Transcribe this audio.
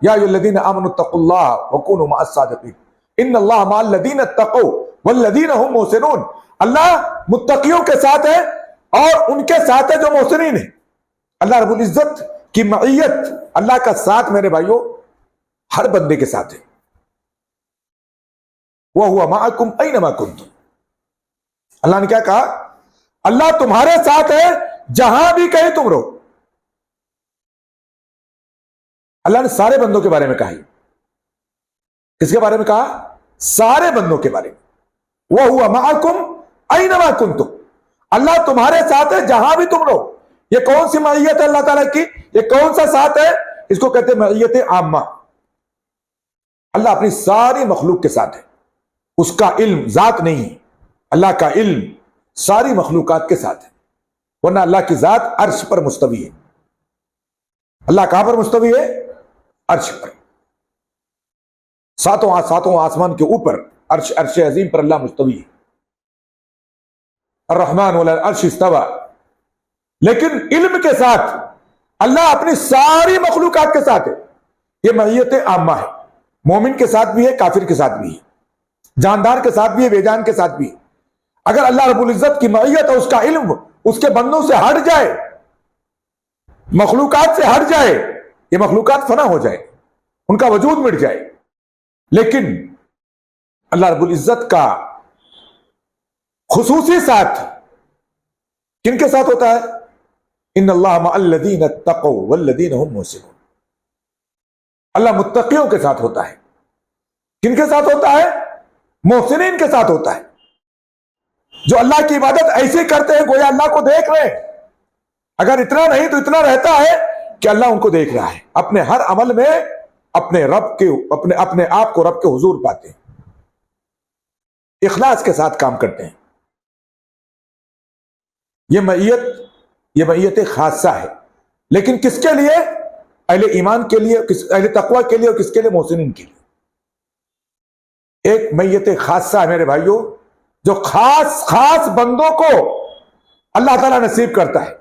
یا ایھا الذین آمنوا اتقوا اللہ وکونوا مع الصادقین ان اللہ مع الذین اتقوا والذین هم محسنون. اللہ متقیوں کے ساتھ ہے اور ان کے ساتھ ہے جو محسنین ہیں. اللہ رب العزت کی معیت، اللہ کا ساتھ میرے بھائیوں ہر بندے کے ساتھ ہے. وَهُوَ مَعَكُمْ أَيْنَمَا كُنْتُمْ. اللہ نے کیا کہا؟ اللہ تمہارے ساتھ ہے جہاں بھی کہیں تم رہو. اللہ نے سارے بندوں کے بارے میں کہا. کس کے بارے میں کہا؟ سارے بندوں کے بارے میں. وَهُوَ مَعَكُمْ أَيْنَمَا كُنْتُمْ. اللہ تمہارے ساتھ ہے جہاں بھی تم رہو. یہ کون سی معیت ہے اللہ تعالیٰ کی؟ یہ کون سا ساتھ ہے؟ اس کو کہتے ہیں معیت عامہ. اللہ اپنی ساری مخلوق کے ساتھ ہے. اس کا علم ذات نہیں ہے، اللہ کا علم ساری مخلوقات کے ساتھ ہے. ورنہ اللہ کی ذات عرش پر مستوی ہے. اللہ کہاں پر مستوی ہے؟ عرش پر. ساتوں آسمان کے اوپر عرش عظیم پر اللہ مستوی ہے. الرحمن علی العرش استوى. لیکن علم کے ساتھ اللہ اپنی ساری مخلوقات کے ساتھ ہے. یہ معیت عامہ ہے. مومن کے ساتھ بھی ہے، کافر کے ساتھ بھی ہے، جاندار کے ساتھ بھی ہے، بے جان کے ساتھ بھی ہے. اگر اللہ رب العزت کی معیت اور اس کا علم اس کے بندوں سے ہٹ جائے، مخلوقات سے ہٹ جائے، یہ مخلوقات فنا ہو جائے، ان کا وجود مٹ جائے. لیکن اللہ رب العزت کا خصوصی ساتھ کن کے ساتھ ہوتا ہے؟ ان اللہ مع الذین اتقوا والذین هم محسنون. اللہ متقیوں کے ساتھ ہوتا ہے. کن کے ساتھ ہوتا ہے؟ محسنین کے ساتھ ہوتا ہے. جو اللہ کی عبادت ایسے کرتے ہیں گویا اللہ کو دیکھ رہے ہیں. اگر اتنا نہیں تو اتنا رہتا ہے کہ اللہ ان کو دیکھ رہا ہے. اپنے ہر عمل میں اپنے رب کے اپنے آپ کو رب کے حضور پاتے ہیں، اخلاص کے ساتھ کام کرتے ہیں. یہ معیت خاصہ ہے. لیکن کس کے لیے؟ اہل ایمان کے لیے، اہل تقوی کے لیے، اور کس کے لیے؟ محسنین کے لیے. ایک معیت خاصہ ہے میرے بھائیوں جو خاص بندوں کو اللہ تعالیٰ نصیب کرتا ہے.